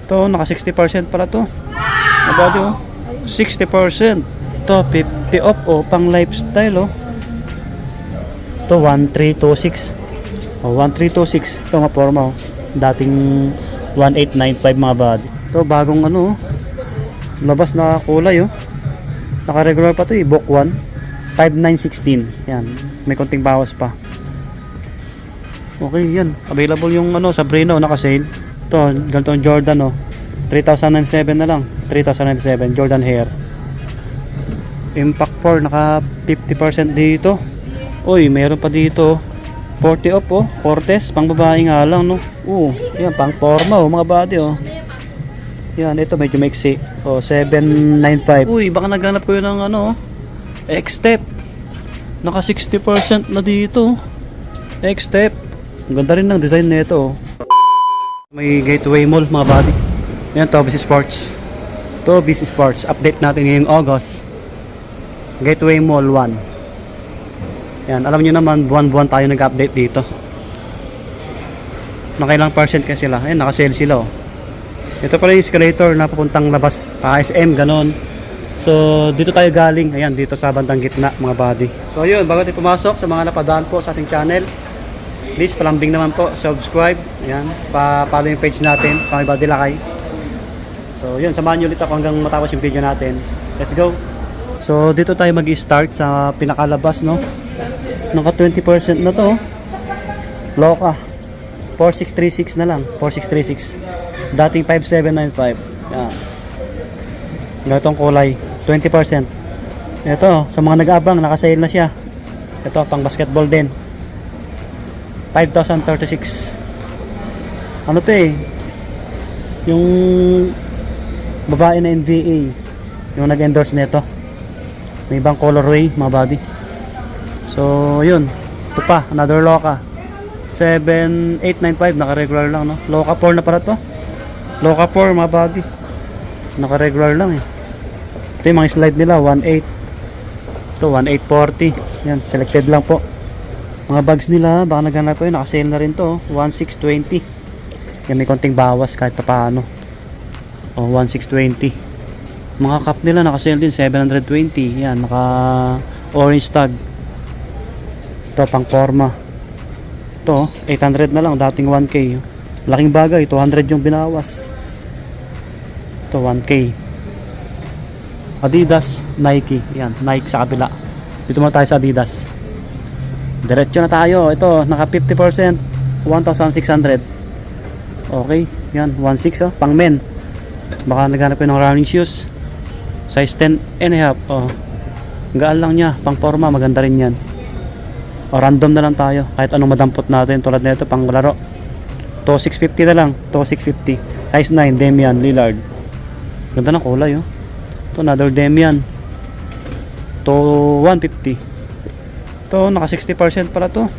To, naka 60% pala to. About oh. 60%. To, 50 off oh, pang lifestyle oh. To, 1326. Oh, 1326. Ito nga forma oh. Dating 1895 mga body. To, bagong ano oh. Labas na kulay oh. Naka regular pa to eh. Book 1. 5916. Yan. May konting bawas pa. Okay, yan. Available yung ano, Sabrina, naka-sale. Ito, ganitong Jordan, oh. 3,007 na lang. 3,007 Jordan Hair. Impact 4, naka 50% dito. Uy, meron pa dito. 40 off, oh. Cortez, pang babae nga lang, no. Yan, pang forma, oh, mga body, oh. Yan, ito medyo maiksi. Oh, 795. Uy, baka naghanap ko yun ng ano, X-Step. Naka 60% na dito. X-Step. Ang ganda rin ng design nito. May Gateway Mall mga body. Yan, Tobis Sports. Tobis Sports. Update natin ngayong August. Gateway Mall 1. Yan, alam nyo naman, buwan-buwan tayo nag-update dito. Nakailang percent kasi sila. Ayan, naka-sale sila. Oh. Ito pala yung escalator na papuntang labas. SM, ganon. So, dito tayo galing. Ayan, dito sa bandang gitna, mga body. So, yun, bago tayo pumasok sa mga napadaan po sa ating channel, please, palambing naman po, subscribe. Ayan, pa-follow yung page natin sa may Body Lakay. So, yun, samahan nyo ulit ako hanggang matapos yung video natin. Let's go! So, dito tayo mag-start sa pinakalabas, no? Naka 20% na to. Loka. 4636 na lang. 4636. Dating 5795. Ayan. Ganitong kulay. 20%. Ito, sa mga nag-aabang, naka-sale na siya. Ito, pang basketball din. 5,036. Ano to eh? Yung babae na NBA. Yung nag-endorse nito. May ibang colorway, mga body. So, yun. Ito pa, another Loka. 7,895. Naka-regular lang, no? Loka 4 na pala to. Loka 4, mga body. Naka-regular lang eh. Ito yung mga slide nila, 1.8. Ito, 1.840. Yan, selected lang po. Mga bags nila, baka naghanap ko yun, naka-sale na rin to, 1.620. Yan, may konting bawas kahit pa paano. O, 1.620. Mga cup nila, naka-sale din, 720. Yan, naka-orange tag. Ito, pang forma. Ito, 800 na lang, dating 1K. Laking bagay, 200 yung binawas. Ito, 1K. Adidas, Nike. Yan, Nike sa kabila. Dito muna tayo sa Adidas. Diretso na tayo. Ito, naka 50%. 1,600. Okay. Yan, 1,600 oh. Pang men. Baka naghanap yun ng running shoes. Size 10 and a half. Oh. Gaan lang niya. Pang forma, maganda rin yan. O, random na lang tayo. Kahit anong madampot natin. Tulad nito, pang laro. To 650 na lang. To 650. Size 9, Damian Lillard. Ganda ng kulay oh. Ito, another Damian. To 150. Ito, naka 60% pala to.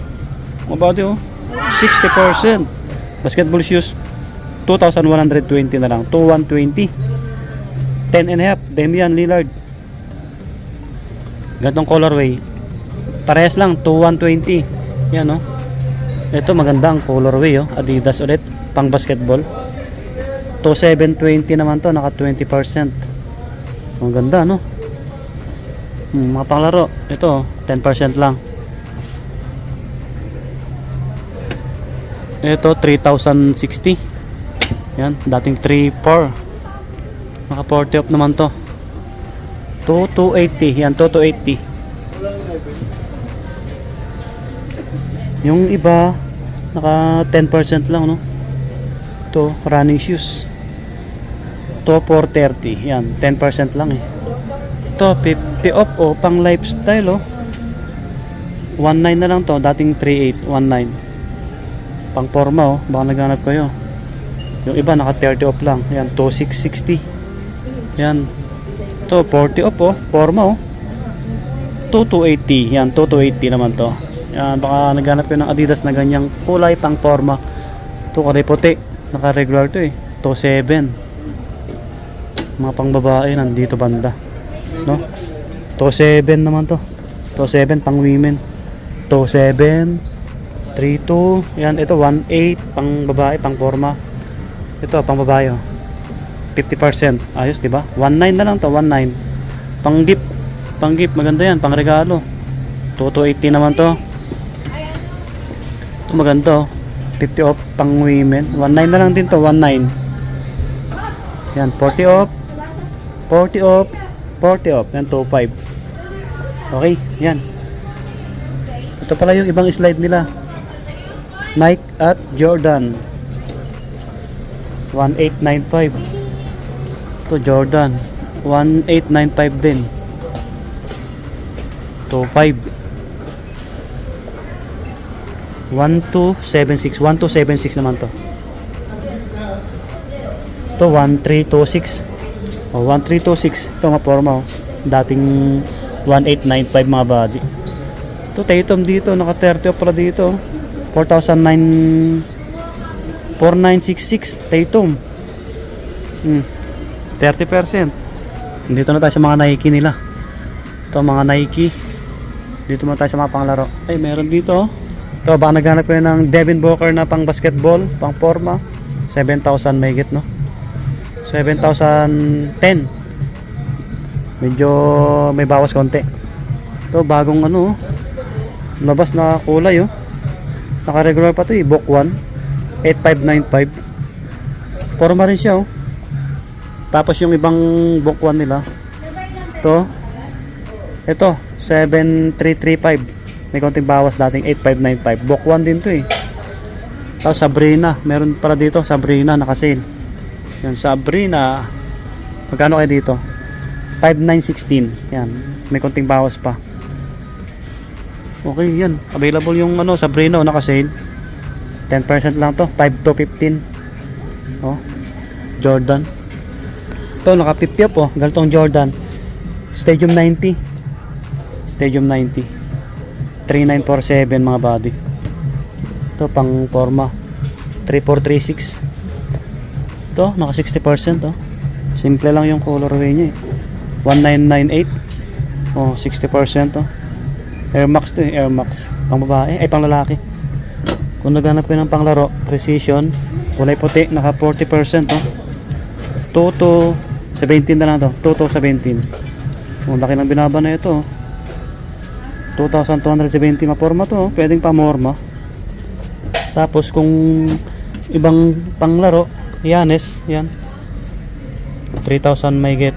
Mga body oh. 60%. Basketball shoes, 2,120 na lang. To 120. 10 and a half, Damian Lillard. Gantong colorway. Parehas lang, to 120. Yan oh. Ito, maganda ang colorway oh. Adidas ulit, pang basketball. To 720 naman to, naka 20%. Ang ganda no. Mga panglaro. Ito 10% lang. Ito 3,060. Yan, dating 3,400. Naka 40 off naman to. 2,280. Yan, 2,280. Yung iba naka 10% lang no. Ito running shoes. To 430. Yan, 10% lang eh. To 50 off oh, pang lifestyle oh. 19 na lang to, dating 38, 19. Pang forma oh, baka naghanap kayo. Yung iba naka 30 off lang. Yan, to 660. Yan. To 40 off oh, forma oh. To 280. Yan, to 280 naman to. Yan, baka naghanap kayo ng Adidas na ganyang kulay pang forma. To kulay puti. Naka regular to eh. To 7. Mga pang babae nandito banda no. To 7 naman to. To 7 pang women. To 7 32. Yan, ito 1.8 pang babae pang forma. Ito pang babae oh. 50%. Ayos, di ba? 19 na lang to, 19. Pang gift. Pang gift, maganda yan, pang regalo. 2280 naman to. Ito maganda, oh. 50 off pang women. 19 na lang din to, 19. Yan, 40 off. 40 off. 40 off. Yan, 25. Okay, yan. Ito pala yung ibang slide nila. Nike at Jordan. 1895. Ito Jordan. 1895 din. 25. 1276. 1276 naman to. Ito 1326. Oh, 1326. Ito nga forma, oh. Dating 1895 mga body. Ito Tatum dito, naka 30 off pala dito. 4966 Tatum. 30%. Dito na tayo sa mga Nike nila. Ito mga Nike. Dito muna tayo sa mga panglaro. Ay, meron dito. Ito, baka naghanap kayo ng Devin Booker na pang basketball, pang forma. 7,000 may get, no? 7,010. Medyo may bawas konti. Ito, bagong ano, labas na kulay, oh. Naka-regular pa to, eh. Book 1. 8595. Forma rin siya, oh. Tapos yung ibang book 1 nila. Ito 7335. May konting bawas, dating 8595. Book 1 din to, eh. Tapos Sabrina, meron pala dito, Sabrina naka-sale. Yan, Sabrina. Magkano kayo dito? 5916. Yan, may konting bawas pa. Okay, yan. Available yung ano, Sabrina, naka-sale. 10% lang to, 5 to 15. Oh, Jordan. Ito, naka 50 up, oh. Ganitong Jordan. Stadium 90. Stadium 90. 3947 mga body. Ito, pang forma. 3436. Ito, naka 60%, oh. Simple lang yung colorway niya, eh. 1998. Oh, 60%, oh. Air Max to, eh. Air Max. Pang babae, ay pang lalaki. Kung naghanap kayo ng panglaro, Precision, kulay puti, naka 40%, oh. Toto 17 na lang to. Toto 17. Oh, laki ng binaba na ito, oh. 2,270 maporma to, oh. Pwedeng pamorma. Tapos kung ibang panglaro, Yanes, yan. 3,000 may get.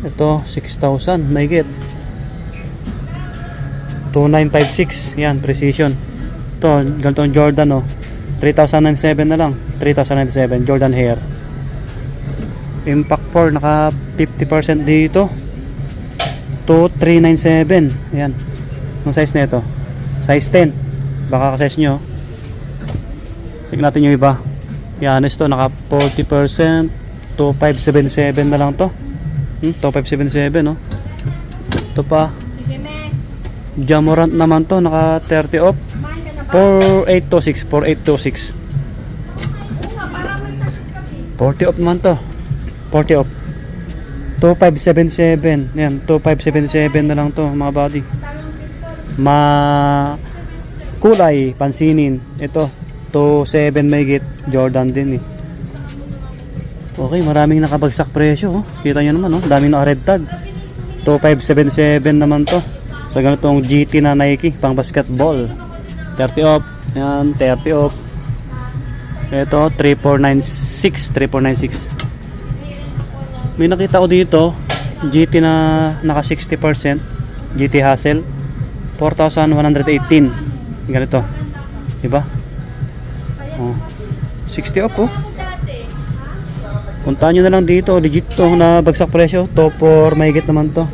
Ito 6,000 may get. 2956, yan, Precision. Ito, ganitong Jordan, oh. 3,007 na lang. 3,007 Jordan Hair. Impact 4, naka 50% dito. 2397. Ayan. Ang size na ito, size 10. Baka ka-size nyo. Tignan natin yung iba. Yan, ito naka 40%. 2577 na lang to. 2577, no? Ito pa, Jamorant naman to, naka 30 off. 4826. 4826. 40 off naman to. 40 off. 2577. Yan, 2577 na lang to mga body. Kulay pansinin. Ito 27 may git. Jordan din, eh. Okay, maraming nakabagsak presyo, oh. Kita nyo naman, oh. Daming naka red tag. 2577 naman to. So ganitong GT na Nike pang basketball. 30 off. Yan, 30 off. Ito 3496. 3496. May nakita ko dito, GT na naka 60%, GT Hassel, 4,118. Ganito. Diba? Oh, 60 off, oh. Puntahan nyo na lang dito, legit to na bagsak presyo. Top 4 mahigit naman to.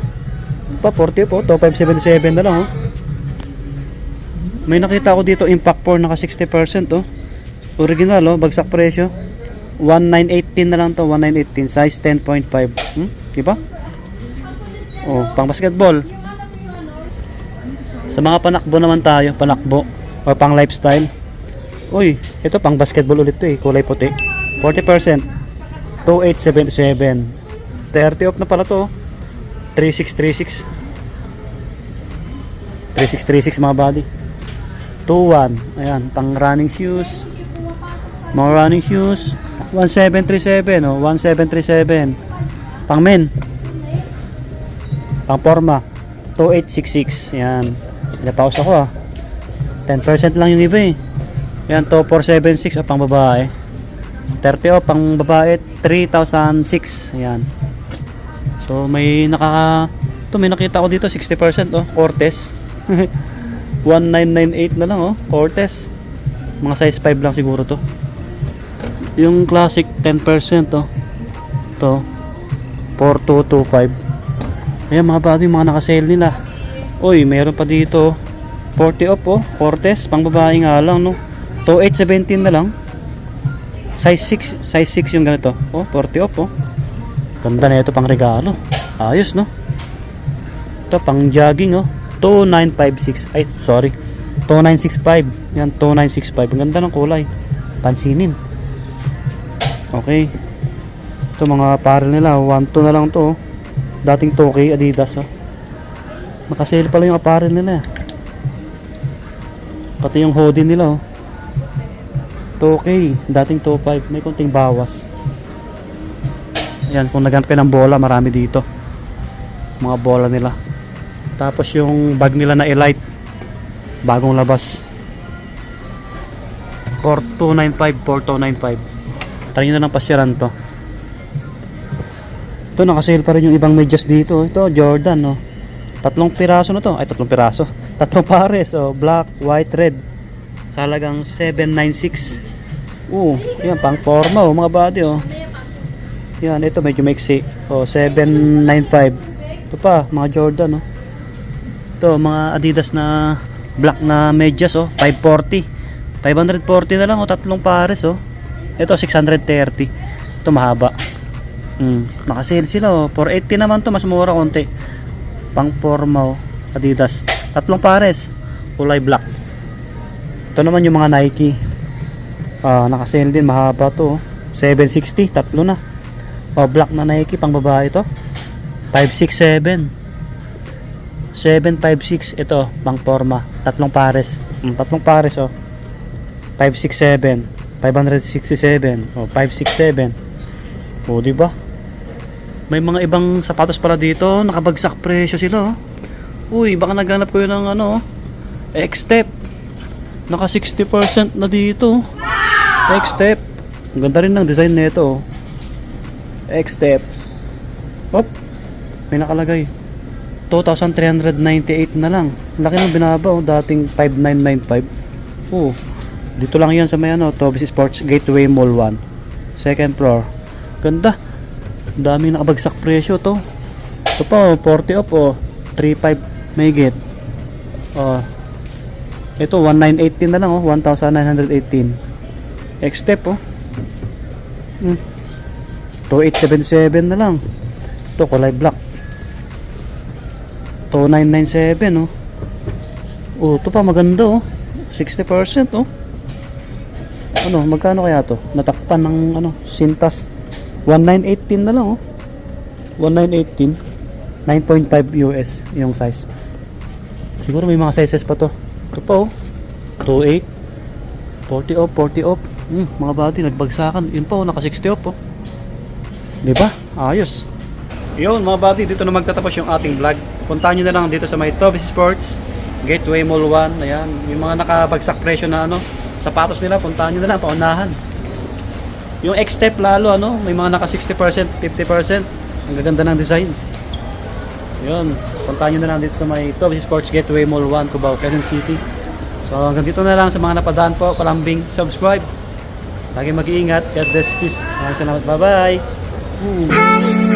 Pa 40 po, to 577 na lang, oh. May nakita ko dito, Impact 4 naka 60%, oh. Original, oh, bagsak presyo. 1918 na lang to, 1918, size 10.5. Diba? Oh, pang basketball. Sa mga panakbo naman tayo, panakbo o pang lifestyle. Uy, ito pang basketball ulit to, eh, kulay puti. 40%. 2877. 30 off na pala to, 3636. 3636 mga body. 21. Ayan, pang running shoes. Mga running shoes, 1737, oh, 1737. Pang men. Pang forma, 2866. Yan. Pinapause ako ah. 10% lang yung iba eh. Yan, 2476 oh, pang babae. 30 oh, pang babae, 3006. Yan. So may may nakita ko dito 60% oh, Cortez. 1998 na lang oh, Cortez. Mga size 5 lang siguro to. Yung classic 10% oh. To 4225. Ayan mga buddy, mga naka-sale nila. Uy, meron pa dito 40 off oh, Cortez, pang babae nga lang no. 2817 na lang. Size 6 yung ganito. Oh, 40 off oh. Ganda na ito pang regalo. Ayos no. Ito pang jogging oh. 2956. Ay, sorry. 2965. Yan, 2965. Ang ganda ng kulay. Pansinin. Okay. Ito mga apparel nila. 1-2 na lang to oh. Dating 2K Adidas oh. Nakasale pala yung apparel nila. Pati yung hoodie nila oh. 2K. Dating 2.5. May konting bawas. Ayan, kung naghanap kayo ng bola, marami dito. Mga bola nila. Tapos yung bag nila na Elite, bagong labas. 4295. Try nyo na lang pasyaran to. Ito, nakasale pa rin yung ibang medyas dito. Ito, Jordan no. 3 piraso na to. Ay, 3 piraso. 3 pares oh. Black, white, red. Sa halagang 796. Yan, pang forma oh, mga body oh. Yan, ito medyo maiksi. Oh, 795. Ito pa, mga Jordan oh. Ito, mga Adidas na black na medyas oh, 540. 540 na lang oh, 3 pares oh. Ito 630. Ito mahaba. Naka-sale sila oh. 480 naman to, mas mura konti. Pang forma oh, Adidas. 3 pares, kulay black. Ito naman yung mga Nike. Naka-sale din, mahaba to oh. 760, 3 na. Oh, black na Nike, pang babae to. 567. 756 ito, pang forma. 3 pares. 3 pares oh. 567, 567, oh 567. Oh, di ba? May mga ibang sapatos pala dito, nakabagsak presyo sila oh. Uy, baka naghanap ko yun ng ano, X-Step. Naka 60% na dito. X-Step. Ang ganda rin ng design nito oh. X-Step. Hop. May nakalagay 2,398 na lang. Laki ng binaba oh, dating 5,995. Oh. Dito lang 'yan sa may ano, Tobies Sports Gateway Mall 1. Second floor. Ganda. Daming nakabagsak presyo to. Ito pa oh, 40 off oh. 3,500 may get. Oh. Ito 1,918 na lang oh, 1,918. X-Step oh. 2,877 na lang. Ito kulay black. 2,997 oh. Oh, ito pa maganda oh. 60% oh. Ano, magkano kaya to? Natakpan ng ano, sintas. 1,918 na lang oh. 1,918. 9.5 US yung size. Siguro may mga sizes pa to. Ito pa oh. 2,800. 40 off, 40 off. Mga body nagbagsakan. Yun pa oh, naka 60 off oh. Diba? Ayos. Yun mga body, dito na magtatapos yung ating vlog. Puntahan nyo na lang dito sa may Tobies Sports Gateway Mall 1. Ayan, yung mga nakabagsak presyo na ano, sapatos nila, puntahan nyo na lang, paunahan. Yung X-Step lalo ano, may mga naka 60%, 50%. Ang gaganda ng design. Yun, puntahan nyo na lang dito sa may Tobies Sports Gateway Mall 1, Cubao, Quezon City. So hanggang dito na lang sa mga napadaan po, palambing, subscribe. Lagi mag-iingat. God bless, peace. Maraming salamat. Bye-bye.